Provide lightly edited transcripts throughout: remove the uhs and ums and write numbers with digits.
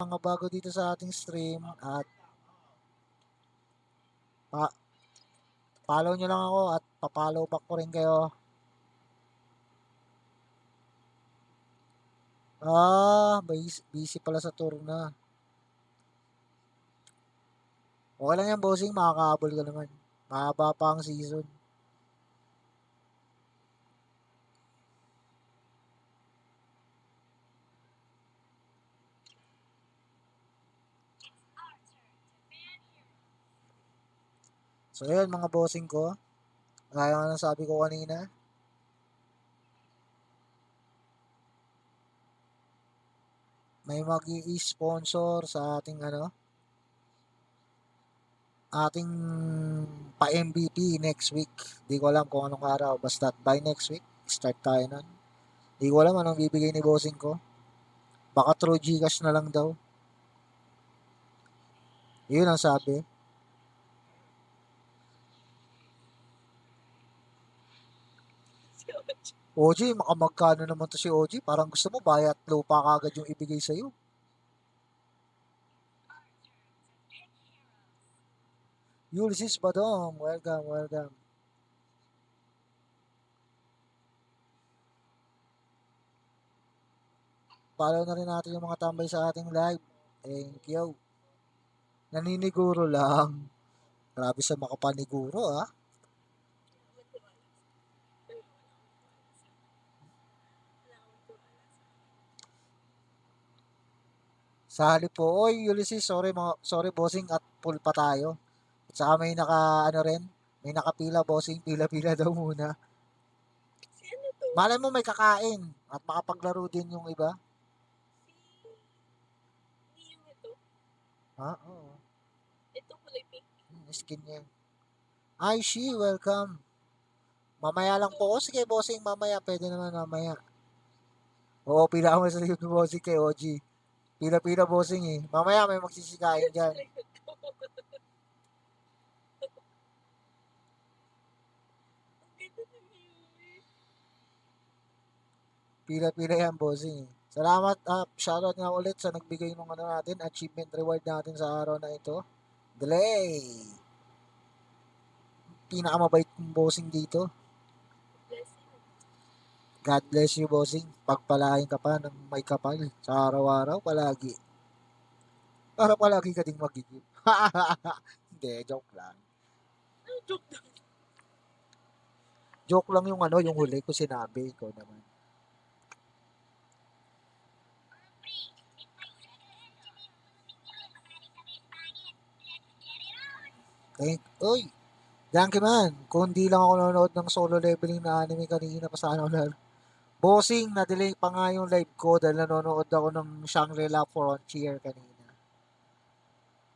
mga bago dito sa ating stream at pa follow nyo lang ako at pa-follow back ko rin kayo. Busy pala sa tour na. Okay lang yan, bossing. Makakahabol ka naman. Mahaba pa ang season. So, yun mga bossing ko. Gaya nga ng sabi ko kanina. May mag-i-sponsor sa ating pa-MVP next week. Di ko alam kung anong araw. Basta by next week, start tayo nun. Di ko alam anong bibigay ni bossing ko. Baka through Gcash na lang daw. Yun ang sabi. OG, makamagkano naman to si OG? Parang gusto mo bayat lupa kagad yung ibigay sa'yo. Ulysses Badong, welcome, welcome. Follow na rin natin yung mga tambay sa ating live. Thank you. Naniniguro lang. Grabe sa makapaniguro, ah. Sa halip po, oy Ulysses, sorry bossing at full pa tayo. At saka may may nakapila bossing, pila-pila daw muna. Malay mo may kakain at makapaglaro din yung iba. Ha? Oo. Ito kulay pink. Skin niya. Ay, welcome. Mamaya lang po. O, sige, bossing, mamaya. Pwede naman mamaya. Oo, pila ako sa likod ng bossing kay OG. Pila-pila bossing eh. Mamaya may magsisikain dyan. Pila-pila yan bossing eh. Salamat, shoutout nga ulit sa nagbigay ng natin, achievement reward natin sa araw na ito. Delay! Pinakamabait kong bossing dito. God bless you, bossing. Pagpalain ka pa ng may kapal sa araw-araw, palagi. Para palagi ka ding magiging. Hindi, joke lang. Joke lang yung huli ko sinabi. Ikaw naman. Uy, Yankee man, kung di lang ako nanonood ng solo leveling na anime kanina pa sana ako Bossing, na-delay pa nga yung live ko dahil nanonood ako ng Shangri-La Frontier kanina.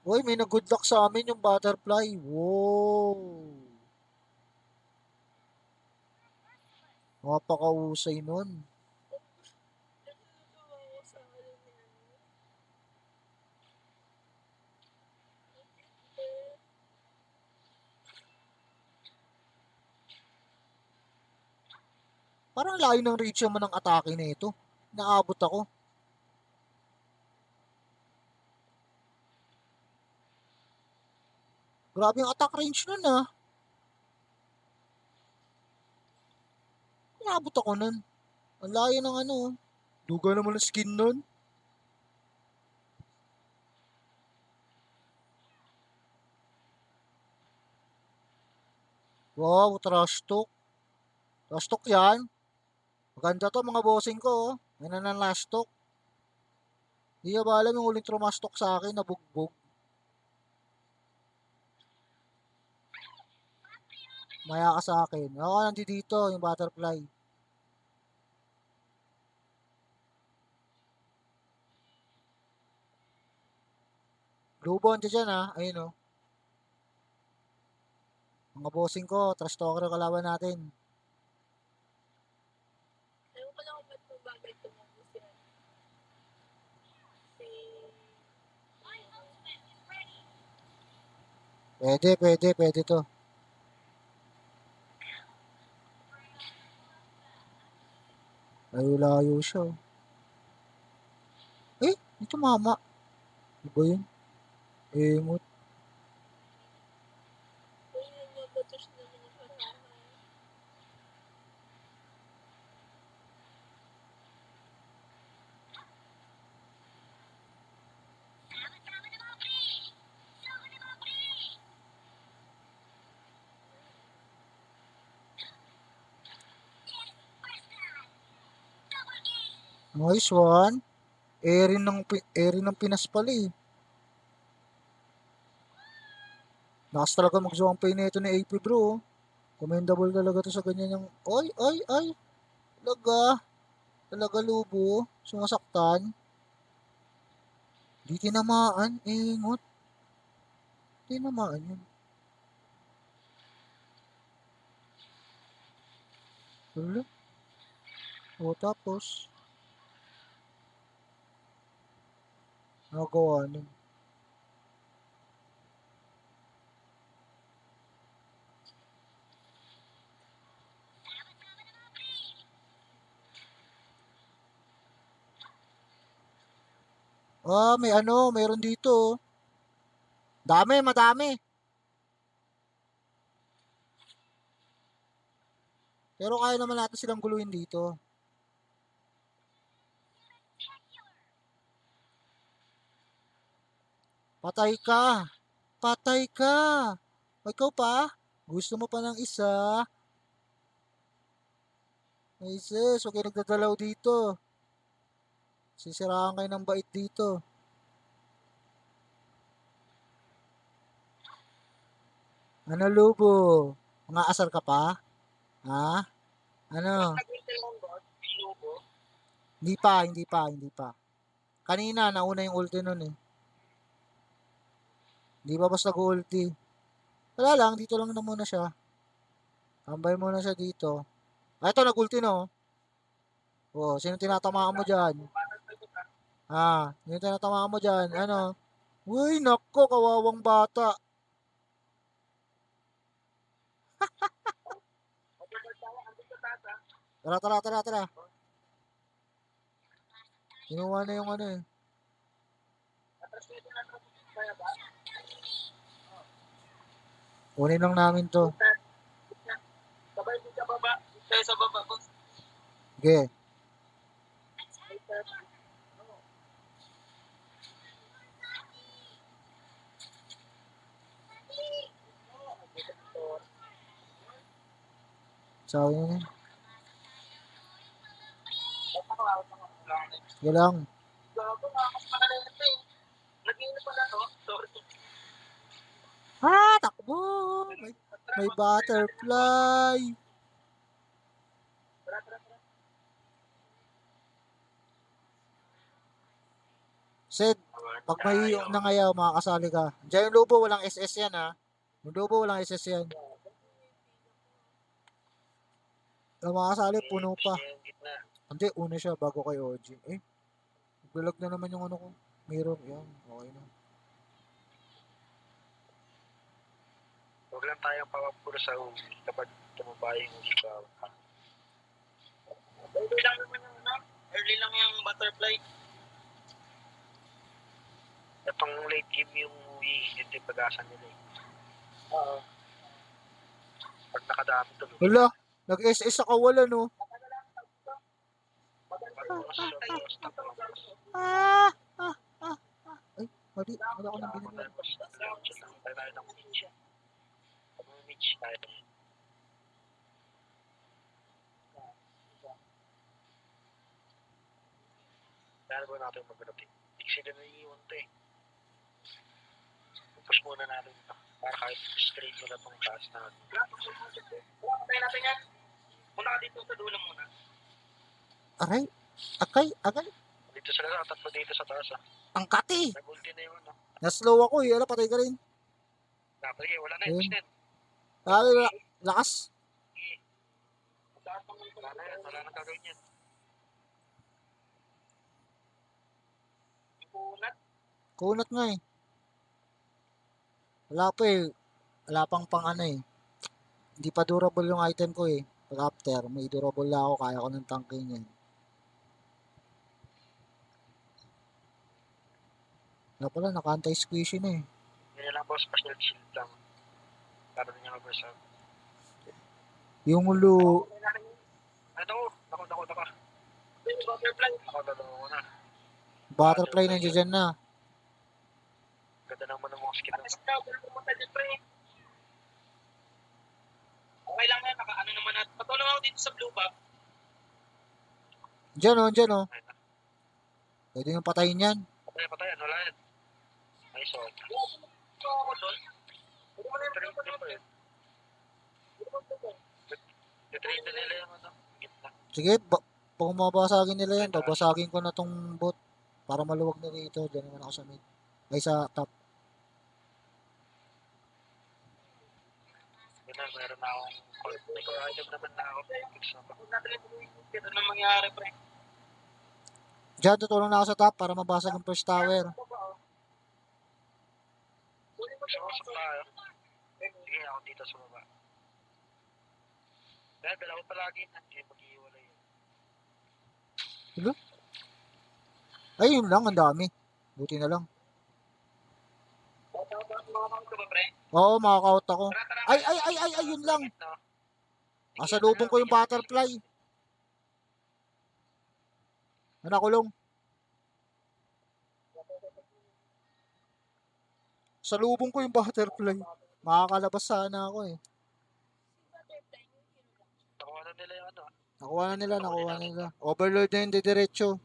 Uy, may nag-good luck sa amin yung butterfly. Wow! Napakausay nun. Parang layo ng reach naman ng atake na ito. Naabot ako. Grabe yung attack range nun ah. Naabot ako nun. Ang layo ng Duga naman ang skin nun. Wow, trash talk. Trash talk yan. Maganda to mga bossing ko oh. May last talk. Di ba alam yung uling trash talk sa akin na bugbog. Maya ka sa akin. Oo, nandito dito yung butterfly. Blue bond dyan ha. Ayun o. Mga bossing ko, trash talker yung kalaban natin. Ewan ko lang kung ba't mo bagay tumubos yan. Pwede to. Layo-layo siya. Eh, ito mama. Iba yun. Emot. Uy, nagbabato siya ng mga harahan. Nice one. Erin ng Pinas pala eh. Lakas talaga mag-zombie na ito ni AP bro. Oh. Commendable talaga to sa ganyan yung... Ay, ay, ay. Talaga. Talaga lubo. Sumasaktan. Di tinamaan. Ingot. Tinamaan yun. Wala. O tapos. Nagawa nun. Ah, may ano. Meron dito. Oh. Dami, madami. Pero kaya naman natin silang guluhin dito. Patay ka. Patay ka. O, ikaw pa? Gusto mo pa ng isa? Ay sis, huwag kayo nagdadalaw dito. Sisiraan kayo ng bait dito. Ano lubo? Mga asar ka pa? Ha? Ano? Hindi pa, hindi pa, hindi pa. Kanina, nauna yung ulti nun eh. Hindi pa basta nag-ulti. Wala lang, dito lang na muna siya. Tambay muna siya dito. Ah, ito, nag-ulti no. Oh, sino tinatamaan mo dyan? Ah, sino tinatamaan mo dyan? Ano? Uy, nako, kawawang bata. Tara, tara, tara, tara. Kinuha na yung ano eh. Kunin lang namin to. Sabay din sa baba. Tayo sa baba, boss. Sige. Sabi niya. Sige lang. Gago, mas makalala ito eh. Nag-iinit pala to. Sorry. Ah, takbo! May butterfly! Tara, tara, tara. Sid, pag may nangayaw, makakasali ka. Diyan yung lobo, walang SS yan ha. Yung lobo, walang SS yan. Yung makakasali, puno pa. Yung gitna. Hindi, una siya bago kay OG. Eh, naglalag na naman yung ano ko. Mirror, yan. Okay na. Huwag lang tayong pawapuro sa huli kapag tumaba yung ikaw. Early lang naman yung ano. Early lang yung butterfly. Itong late game yung ito yung pag-asa nila eh. Oo. Pag nakadami tuloy. Wala, nag-SS sa kawalan no. Ah, ah, ah, ah. Ay, mali. Wala ako nang binili. Tayo tayo ng Mitch. Pag may Mitch, tayo na yun. Kaya ba natin mag-rotate? Hindi sila naiiwan to eh. Push muna natin ito. Para kahit straight mo na itong taas natin. Wala, patay natin yan. Muna ka dito sa dulo muna. Aray, akay, agay. Dito sila, tatlo dito sa taas ah. Ang kati. Nag-ulti na yun ah. Naslow ako eh. Ala, patay ka rin. Dapat wala na yun. Push na yun. Sabi, lakas. Wala na yan. Wala nang gagawin yan. Kunat. Kunat nga eh. Wala pa eh. Wala pang ano eh. Hindi pa durable yung item ko eh. Pag after, may durable na ako. Kaya ko ng tangking yan. Wala pala, naka-anti-squishy na eh. Yun lang po, special shield lang. Para din niya mag-reserve. Yung lu... Ano? Ako. Butterfly. Ako, dalawa ko na. Butterfly nandiyan dyan na. Ganda naman ng mga skin. Okay lang yan, naka-ano naman natin. Patulong ako dito sa blue bag. Dyan oh. Pwede yung patayin yan. Patayan. Wala yan. Nice one. Ito ako doon. Trade din pa yun. Trade na nila yung ano. Gitna. Sige, kung mabasagin nila yan, babasagin ko na tong bot para maluwag na dito. Diyan naman ako sa mid. Ay, sa top. Yun na, meron na akong may core item naman na ako. Fix na pa. Ito na mangyari, pre. Diyan, tutulong na ako sa top para mabasag ang first tower. Gusto ko sa tayo. Sige, ako dito sa baba. Dahil dalawa palagi na. Hindi mag-iwalay yun. Ay, yun lang, ang dami. Buti na lang. Makakaunt ka ba, pre? Oo, makaka-out ako. Tara. Ay, yun lang. Asa lubong ko yung butterfly. Nakulong. Sa lubong ko yung butterfly. Makakalabas sana ako eh. Nakuha na nila yung ano. Nakuha na nila. Overlord na yung didiretso.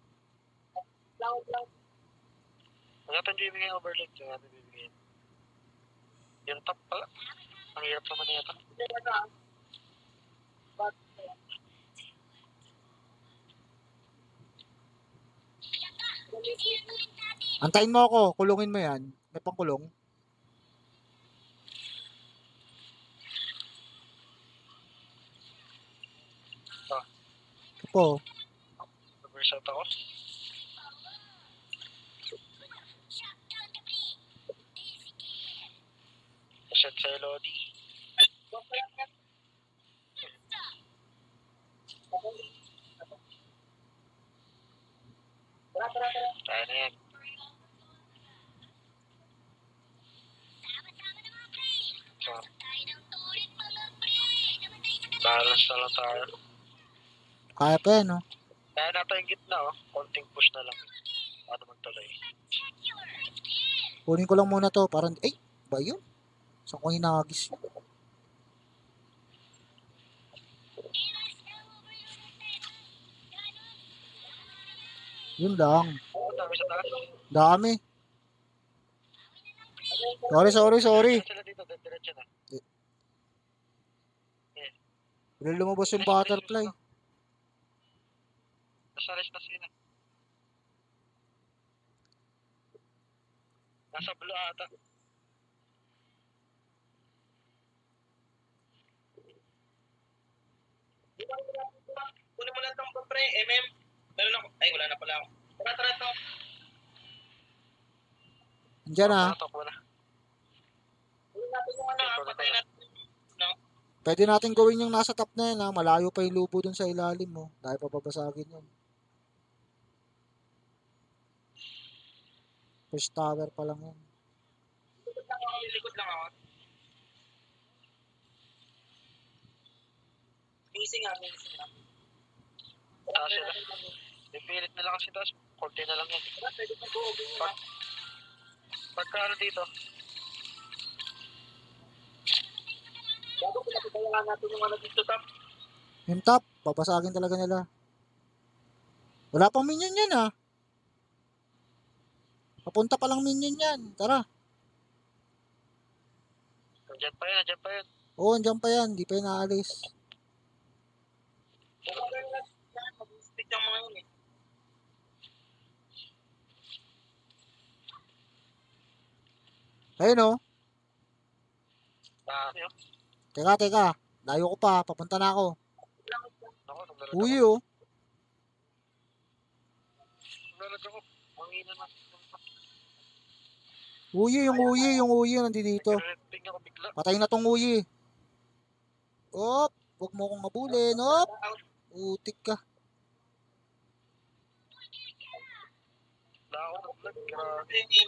Ang atin bibigyan yung overload. Yung atin bibigyan. Yung top pala. Ang hirap naman na yata. Antayin mo ako. Kulungin mo yan. May pangkulong. Ito po. Reverse out ako. Shot sa Elodie. Kaya na yan. So, balance na lang tayo. Kaya pa yan, no? Kaya natin yung gitna, oh. Konting push na lang. Paano magtuloy? Kunin ko lang muna to. Parang, ay, ba yun? Saan ko hinagis yun? Yun lang. Oh, dami sa taas. Dami. Sorry. Sila dito, diretso na. Bila lumabas yung butterfly. Nasa rest na sila. Nasa blue ata. Kunin mo lang itong pre, MM. Meron ako. Ay, wala na pala ako. Tara to. Andiyan na. Takbo na. Kunin natin yung ano, patay natin. Pwede natin gawin yung nasa top na yan, ha? Malayo pa yung lubo dun sa ilalim mo. Dahil papabasagin yun. First tower pa lang yan. Likod lang ako. Missing nga. Taas sila. Pipilit nila kasi taas. Konti na lang yan. Pwede pa go. Pagka ano dito. Bago pinapitayan natin yung ano dito top. Yung top, papasagin talaga nila. Wala pang minion yan, ha? Papunta pa lang minion yan. Tara. Nandiyan pa yan. Oo, andyan pa yan. Di pa yan naalis. Mag-speed yung mga yun eh. Ayun, oh. Dami, oh. Teka. Layo ko pa. Papunta na ako. Ako, naglalag Uy, ako. oh. Naglalag ako. Mangina na. Yung uyi. Nandito. Nagre-ping ako bigla. Patay na tong uyi. Op. Huwag mo akong habulin. Op. Utik ka. Wala ako naglag. Grabe.